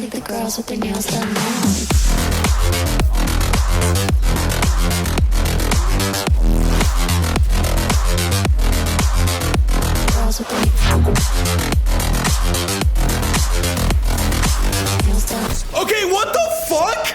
think the girls with their nails done now. Girls with their nails done. Okay, what the fuck?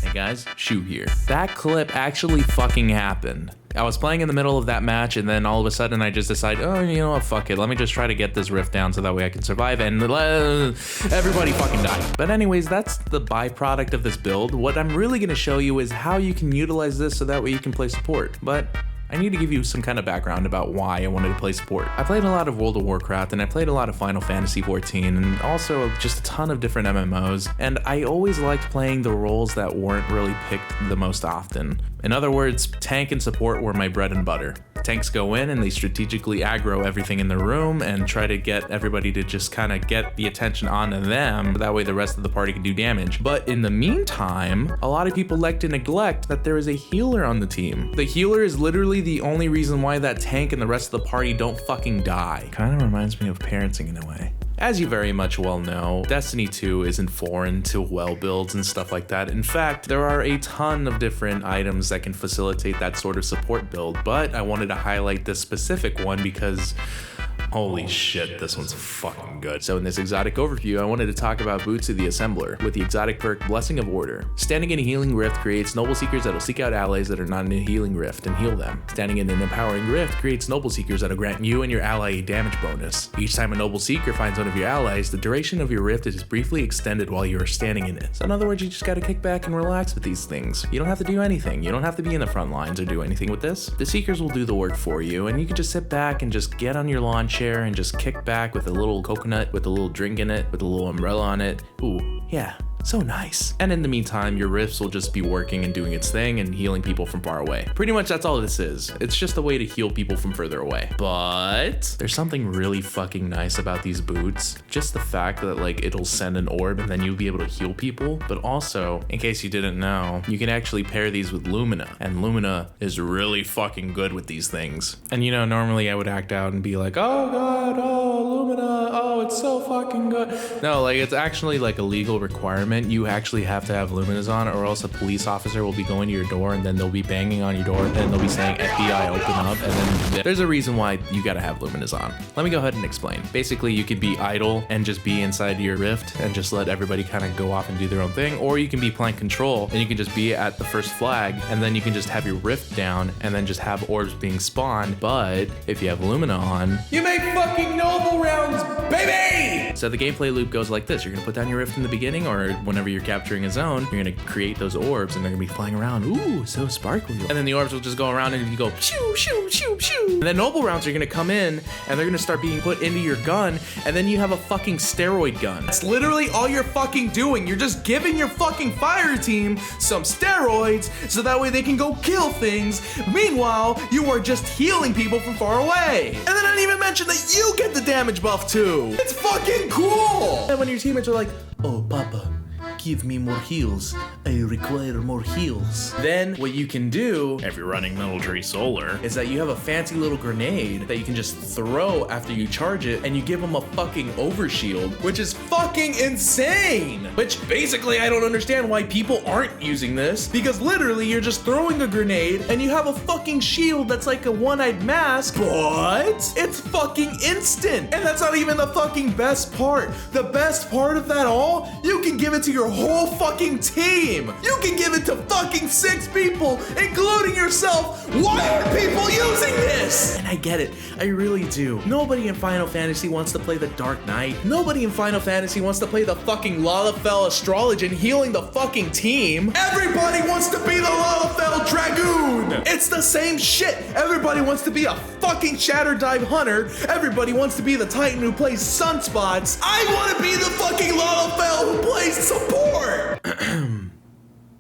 Hey guys, Shu here. That clip actually fucking happened. I was playing in the middle of that match, and then all of a sudden I just decided, oh, you know what, fuck it. Let me just try to get this rift down so that way I can survive, and everybody fucking died. But anyways, that's the byproduct of this build. What I'm really gonna show you is how you can utilize this so that way you can play support. But I need to give you some kind of background about why I wanted to play support. I played a lot of World of Warcraft, and I played a lot of Final Fantasy XIV, and also just a ton of different MMOs, and I always liked playing the roles that weren't really picked the most often. In other words, tank and support were my bread and butter. Tanks go in and they strategically aggro everything in the room and try to get everybody to just kind of get the attention onto them. That way the rest of the party can do damage. But in the meantime, a lot of people like to neglect that there is a healer on the team. The healer is literally the only reason why that tank and the rest of the party don't fucking die. Kind of reminds me of parenting in a way. As you very much well know, Destiny 2 isn't foreign to well builds and stuff like that. In fact, there are a ton of different items that can facilitate that sort of support build, but I wanted to highlight this specific one because holy shit, this one's fucking good. So in this exotic overview, I wanted to talk about Boots of the Assembler with the exotic perk Blessing of Order. Standing in a healing rift creates noble seekers that will seek out allies that are not in a healing rift and heal them. Standing in an empowering rift creates noble seekers that will grant you and your ally a damage bonus. Each time a noble seeker finds one of your allies, the duration of your rift is briefly extended while you are standing in it. So in other words, you just gotta kick back and relax with these things. You don't have to do anything. You don't have to be in the front lines or do anything with this. The seekers will do the work for you, and you can just sit back and just get on your lawn chair and just kick back with a little coconut, with a little drink in it, with a little umbrella on it. Ooh, yeah. So nice. And in the meantime, your rifts will just be working and doing its thing and healing people from far away. Pretty much that's all this is. It's just a way to heal people from further away. But there's something really fucking nice about these boots. Just the fact that like it'll send an orb and then you'll be able to heal people. But also, in case you didn't know, you can actually pair these with Lumina. And Lumina is really fucking good with these things. And you know, normally I would act out and be like, oh god, oh Lumina, oh it's so fucking good. No, like it's actually like a legal requirement. You actually have to have Luminas on, or else a police officer will be going to your door and then they'll be banging on your door and they'll be saying FBI open up, and then there's a reason why you gotta have Luminas on. Let me go ahead and explain. Basically, you could be idle and just be inside your rift and just let everybody kind of go off and do their own thing, or you can be playing control and you can just be at the first flag and then you can just have your rift down and then just have orbs being spawned. But if you have Lumina on, You make fucking noble rounds, baby! so the gameplay loop goes like this. You're gonna put down your rift in the beginning, or whenever you're capturing a zone, you're gonna create those orbs and they're gonna be flying around. Ooh, so sparkly. And then the orbs will just go around and you go shoo, shoo, shoo, shoo. And then noble rounds are gonna come in and they're gonna start being put into your gun, and then you have a fucking steroid gun. That's literally all you're fucking doing. You're just giving your fucking fire team some steroids so that way they can go kill things. Meanwhile, you are just healing people from far away. And then I didn't even mention that you get the damage buff too. It's fucking cool. And when your teammates are like, oh papa, give me more heals. I require more heals. Then what you can do, if you're running Military Solar, is that you have a fancy little grenade that you can just throw after you charge it, and you give them a fucking overshield, which is fucking insane. Which basically I don't understand why people aren't using this, because literally you're just throwing a grenade and you have a fucking shield that's like a one-eyed mask, but it's fucking instant. And that's not even the fucking best part. The best part of that all, you can give it to your whole fucking team. You can give it to fucking 6 people, including yourself. Why are people using this? And I get it, I really do. Nobody in Final Fantasy wants to play the Dark Knight. Nobody in Final Fantasy wants to play the fucking Lalafell Astrologian healing the fucking team. Everybody wants to be the Lalafell Dragoon. It's the same shit. Everybody wants to be a fucking Shatter Dive Hunter. Everybody wants to be the Titan who plays Sunspots. I want to be the fucking Lalafell who plays support.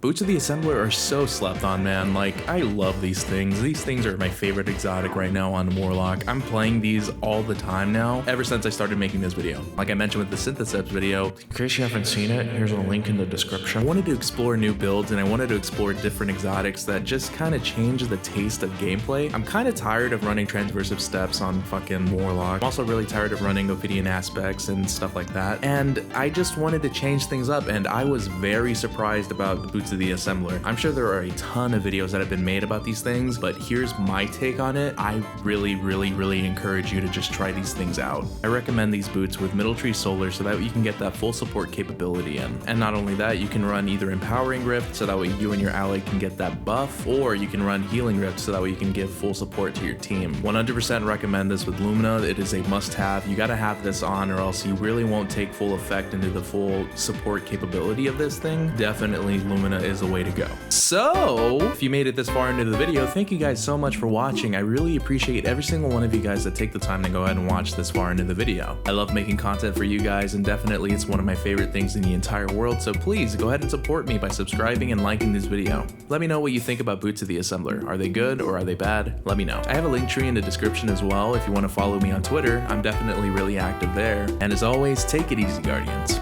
Boots of the Assembler are so slept on, man. Like, I love these things. These things are my favorite exotic right now on Warlock. I'm playing these all the time now, ever since I started making this video. Like I mentioned with the SYNTHCEPS video, in case you haven't seen it, here's a link in the description. I wanted to explore new builds and I wanted to explore different exotics that just kind of change the taste of gameplay. I'm kind of tired of running transversive steps on fucking Warlock. I'm also really tired of running Ophidian aspects and stuff like that. And I just wanted to change things up, and I was very surprised about the Boots of the Assembler. I'm sure there are a ton of videos that have been made about these things, but here's my take on it. I really encourage you to just try these things out. I recommend these boots with Middle Tree Solar so that you can get that full support capability in. And not only that, you can run either Empowering Rift so that way you and your ally can get that buff, or you can run Healing Rift so that way you can give full support to your team. 100% recommend this with Lumina. It is a must-have. You gotta have this on or else you really won't take full effect into the full support capability of this thing. Definitely Lumina is the way to go. So, if you made it this far into the video, thank you guys so much for watching. I really appreciate every single one of you guys that take the time to go ahead and watch this far into the video. I love making content for you guys, and definitely it's one of my favorite things in the entire world, so please go ahead and support me by subscribing and liking this video. Let me know what you think about Boots of the Assembler. Are they good or are they bad? Let me know. I have a link tree in the description as well if you want to follow me on Twitter. I'm definitely really active there. And as always, take it easy, Guardians.